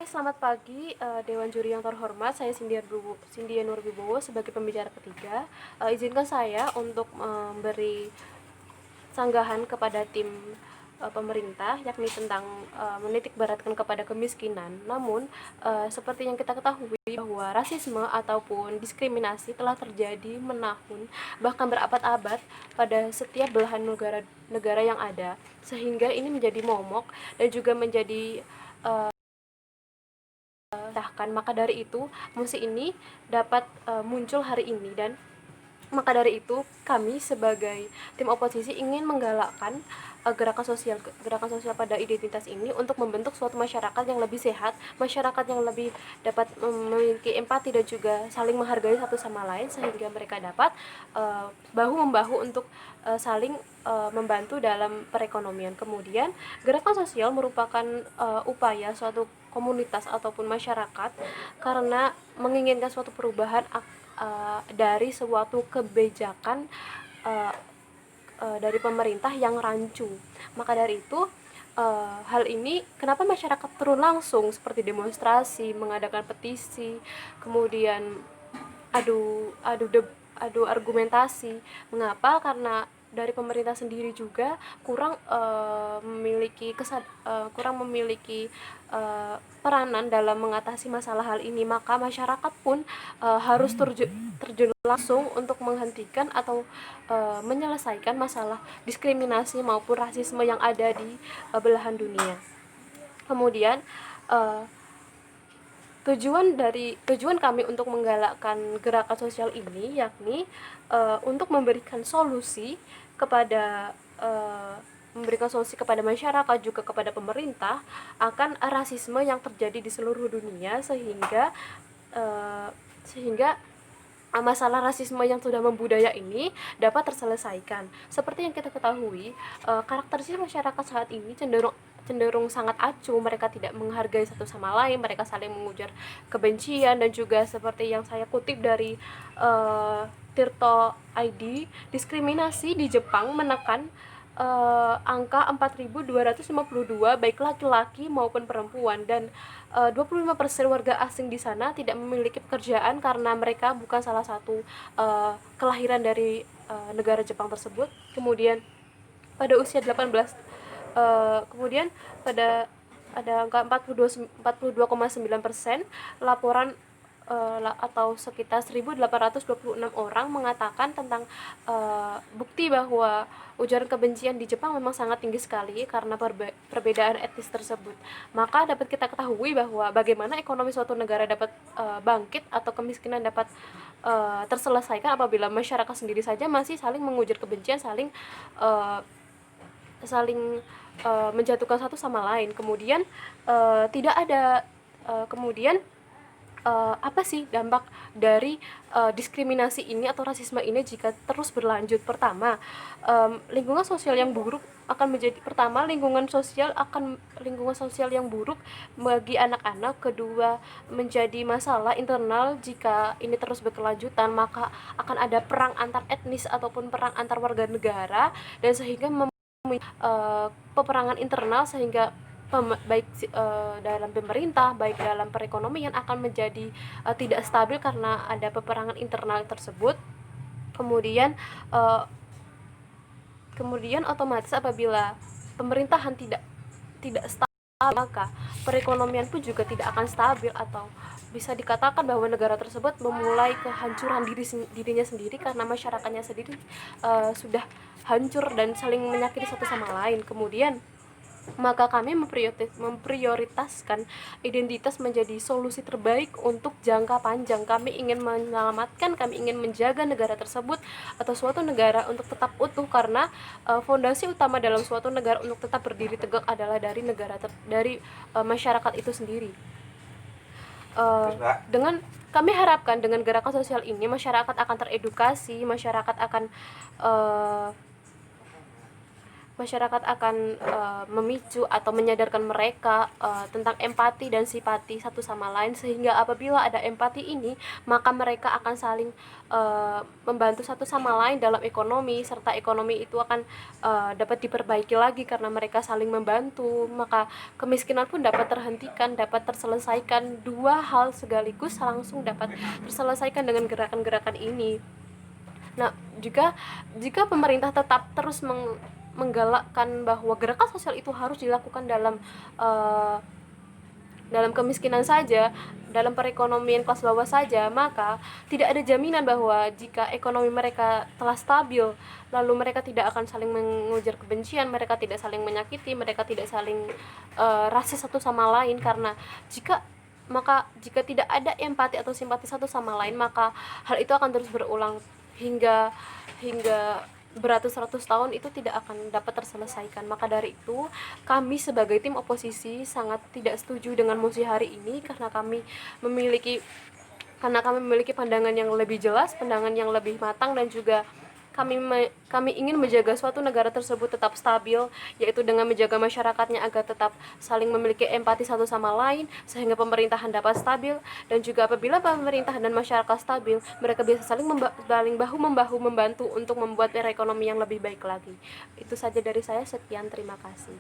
Selamat pagi, Dewan Juri yang terhormat. Saya Cynthia Nurwibowo sebagai pembicara ketiga. Izinkan saya untuk memberi sanggahan kepada tim pemerintah, yakni tentang menitik beratkan kepada kemiskinan. Namun, seperti yang kita ketahui bahwa rasisme ataupun diskriminasi telah terjadi menahun, bahkan berabad-abad pada setiap belahan negara yang ada, sehingga ini menjadi momok dan juga menjadi maka dari itu musik ini dapat muncul hari ini, dan maka dari itu kami sebagai tim oposisi ingin menggalakkan gerakan sosial pada identitas ini untuk membentuk suatu masyarakat yang lebih sehat, masyarakat yang lebih dapat memiliki empati dan juga saling menghargai satu sama lain, sehingga mereka dapat bahu membahu untuk saling membantu dalam perekonomian. Kemudian gerakan sosial merupakan upaya suatu komunitas ataupun masyarakat karena menginginkan suatu perubahan dari suatu kebijakan dari pemerintah yang rancu. Maka dari itu hal ini kenapa masyarakat turun langsung seperti demonstrasi, mengadakan petisi, kemudian adu argumentasi. Mengapa? Karena dari pemerintah sendiri juga kurang memiliki peranan dalam mengatasi masalah hal ini. Maka masyarakat pun harus terjun langsung untuk menghentikan atau menyelesaikan masalah diskriminasi maupun rasisme yang ada di belahan dunia. Kemudian tujuan kami untuk menggalakkan gerakan sosial ini yakni untuk memberikan solusi kepada masyarakat, juga kepada pemerintah akan rasisme yang terjadi di seluruh dunia, sehingga masalah rasisme yang sudah membudaya ini dapat terselesaikan. Seperti yang kita ketahui, karakteristik masyarakat saat ini cenderung sangat acuh, mereka tidak menghargai satu sama lain, mereka saling mengujar kebencian, dan juga seperti yang saya kutip dari Tirto ID, diskriminasi di Jepang menekan angka 4.252 baik laki-laki maupun perempuan, dan 25% warga asing di sana tidak memiliki pekerjaan karena mereka bukan salah satu kelahiran dari negara Jepang tersebut. Kemudian pada usia 18 kemudian pada ada angka 42,9% laporan atau sekitar 1.826 orang mengatakan tentang bukti bahwa ujaran kebencian di Jepang memang sangat tinggi sekali karena perbedaan etnis tersebut. Maka dapat kita ketahui bahwa bagaimana ekonomi suatu negara dapat bangkit atau kemiskinan dapat terselesaikan apabila masyarakat sendiri saja masih saling mengujar kebencian, saling menjatuhkan satu sama lain. Kemudian tidak ada kemudian apa sih dampak dari diskriminasi ini atau rasisme ini jika terus berlanjut? Pertama, lingkungan sosial yang buruk akan menjadi lingkungan sosial yang buruk bagi anak-anak. Kedua, menjadi masalah internal jika ini terus berkelanjutan, maka akan ada perang antar etnis ataupun perang antar warga negara, dan sehingga peperangan internal, sehingga baik dalam pemerintah, baik dalam perekonomian akan menjadi tidak stabil karena ada peperangan internal tersebut. Kemudian otomatis apabila pemerintahan tidak stabil, maka perekonomian pun juga tidak akan stabil, atau bisa dikatakan bahwa negara tersebut memulai kehancuran dirinya sendiri karena masyarakatnya sendiri sudah hancur dan saling menyakiti satu sama lain. Kemudian maka kami memprioritaskan identitas menjadi solusi terbaik untuk jangka panjang. Kami ingin menyelamatkan, kami ingin menjaga negara tersebut atau suatu negara untuk tetap utuh, karena fondasi utama dalam suatu negara untuk tetap berdiri tegak adalah dari masyarakat itu sendiri. Dengan kami harapkan dengan gerakan sosial ini masyarakat akan teredukasi, masyarakat akan masyarakat akan memicu atau menyadarkan mereka tentang empati dan simpati satu sama lain, sehingga apabila ada empati ini maka mereka akan saling membantu satu sama lain dalam ekonomi, serta ekonomi itu akan dapat diperbaiki lagi karena mereka saling membantu. Maka kemiskinan pun dapat terhentikan, dapat terselesaikan. Dua hal sekaligus langsung dapat terselesaikan dengan gerakan-gerakan ini. Nah, jika pemerintah tetap terus menggalakkan bahwa gerakan sosial itu harus dilakukan uh, dalam kemiskinan saja, dalam perekonomian kelas bawah saja, maka tidak ada jaminan bahwa jika ekonomi mereka telah stabil, lalu mereka tidak akan saling mengujar kebencian, mereka tidak saling menyakiti, mereka tidak saling rasis satu sama lain. Karena jika tidak ada empati atau simpati satu sama lain, maka hal itu akan terus berulang hingga beratus-ratus tahun, itu tidak akan dapat terselesaikan. Maka dari itu, kami sebagai tim oposisi sangat tidak setuju dengan mosi hari ini, karena kami memiliki pandangan yang lebih jelas, pandangan yang lebih matang, dan juga kami ingin menjaga suatu negara tersebut tetap stabil, yaitu dengan menjaga masyarakatnya agar tetap saling memiliki empati satu sama lain, sehingga pemerintahan dapat stabil. Dan juga apabila pemerintah dan masyarakat stabil, mereka bisa saling bahu membahu membantu untuk membuat perekonomian yang lebih baik lagi. Itu saja dari saya, sekian, terima kasih.